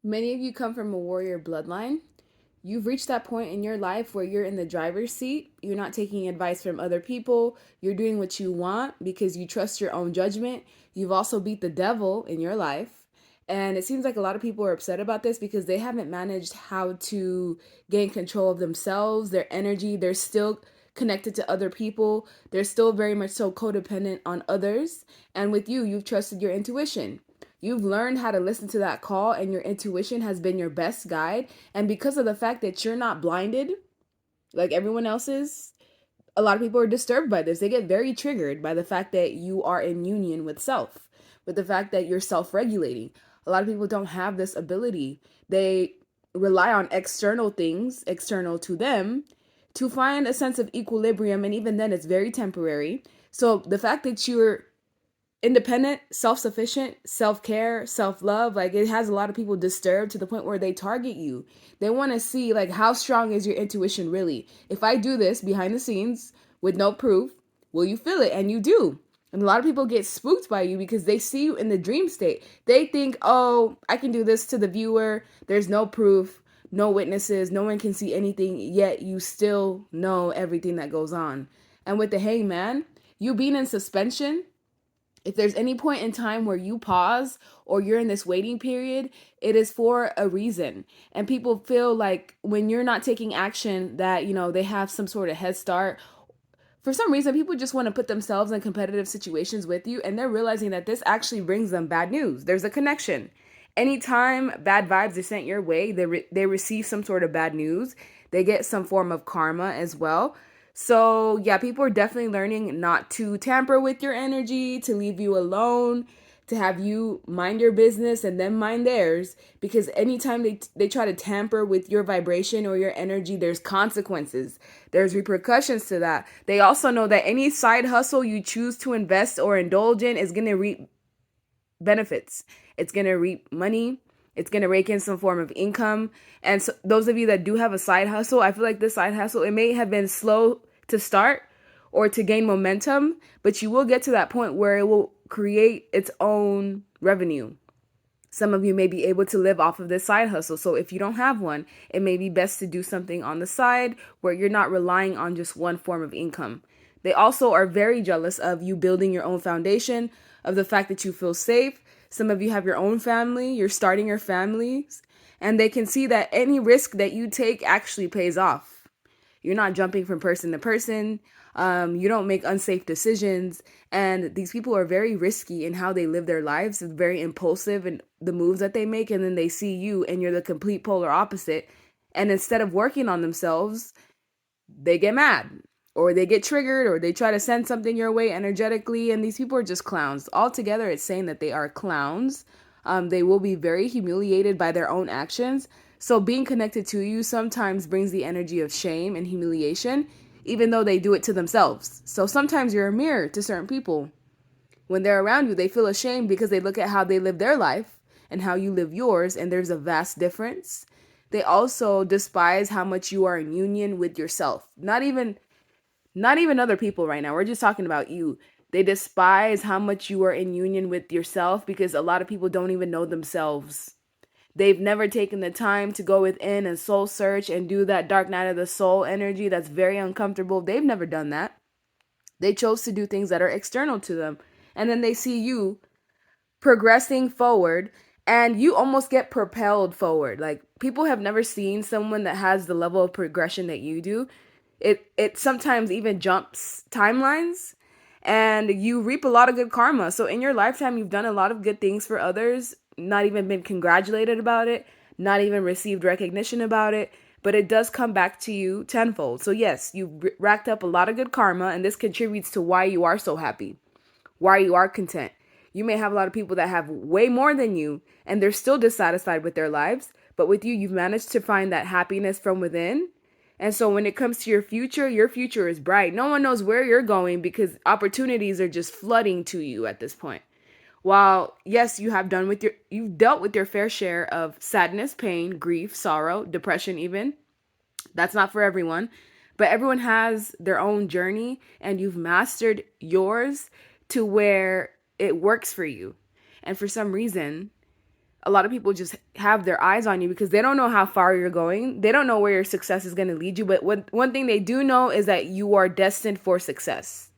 Many of you come from a warrior bloodline. You've reached that point in your life where you're in the driver's seat. You're not taking advice from other people. You're doing what you want because you trust your own judgment. You've also beat the devil in your life. And it seems like a lot of people are upset about this because they haven't managed how to gain control of themselves, their energy. They're still connected to other people. They're still very much so codependent on others. And with you, you've trusted your intuition. You've learned how to listen to that call, and your intuition has been your best guide. And because of the fact that you're not blinded like everyone else is, a lot of people are disturbed by this. They get very triggered by the fact that you are in union with self, with the fact that you're self regulating. A lot of people don't have this ability. They rely on external things, external to them, to find a sense of equilibrium. And even then, it's very temporary. So the fact that you're independent, self-sufficient, self-care, self-love, like it has a lot of people disturbed to the point where they target you. They want to see like how strong is your intuition really? If I do this behind the scenes with no proof, will you feel it? And you do. And a lot of people get spooked by you because they see you in the dream state. They think, "Oh, I can do this to the viewer. There's no proof, no witnesses, no one can see anything, yet you still know everything that goes on." And with the hangman, you being in suspension, if there's any point in time where you pause or you're in this waiting period, it is for a reason. And people feel like when you're not taking action that, they have some sort of head start. For some reason, people just want to put themselves in competitive situations with you, and they're realizing that this actually brings them bad news. There's a connection. Anytime bad vibes are sent your way, they receive some sort of bad news. They get some form of karma as well. So, yeah, people are definitely learning not to tamper with your energy, to leave you alone, to have you mind your business and then mind theirs. Because anytime they try to tamper with your vibration or your energy, there's consequences, there's repercussions to that. They also know that any side hustle you choose to invest or indulge in is going to reap benefits. It's going to reap money. It's going to rake in some form of income. And so those of you that do have a side hustle, I feel like this side hustle, it may have been slow to start or to gain momentum, but you will get to that point where it will create its own revenue. Some of you may be able to live off of this side hustle. So if you don't have one, it may be best to do something on the side where you're not relying on just one form of income. They also are very jealous of you building your own foundation, of the fact that you feel safe. Some of you have your own family, you're starting your families, and they can see that any risk that you take actually pays off. You're not jumping from person to person. You don't make unsafe decisions. And these people are very risky in how they live their lives. It's very impulsive in the moves that they make. And then they see you and you're the complete polar opposite. And instead of working on themselves, they get mad or they get triggered or they try to send something your way energetically. And these people are just clowns. Altogether, it's saying that they are clowns. They will be very humiliated by their own actions. So being connected to you sometimes brings the energy of shame and humiliation, even though they do it to themselves. So sometimes you're a mirror to certain people. When they're around you, they feel ashamed because they look at how they live their life and how you live yours, and there's a vast difference. They also despise how much you are in union with yourself. Not even other people right now. We're just talking about you. They despise how much you are in union with yourself because a lot of people don't even know themselves. They've never taken the time to go within and soul search and do that dark night of the soul energy that's very uncomfortable. They've never done that. They chose to do things that are external to them. And then they see you progressing forward and you almost get propelled forward. Like people have never seen someone that has the level of progression that you do. It sometimes even jumps timelines and you reap a lot of good karma. So in your lifetime you've done a lot of good things for others, not even been congratulated about it, not even received recognition about it, but it does come back to you tenfold. So yes, you've racked up a lot of good karma and this contributes to why you are so happy, why you are content. You may have a lot of people that have way more than you and they're still dissatisfied with their lives, but with you, you've managed to find that happiness from within. And so when it comes to your future is bright. No one knows where you're going because opportunities are just flooding to you at this point. While yes, you've dealt with your fair share of sadness, pain, grief, sorrow, depression even. That's not for everyone, but everyone has their own journey and you've mastered yours to where it works for you. And for some reason, A lot of people just have their eyes on you because they don't know how far you're going. They don't know where your success is going to lead you. But one thing they do know is that you are destined for success.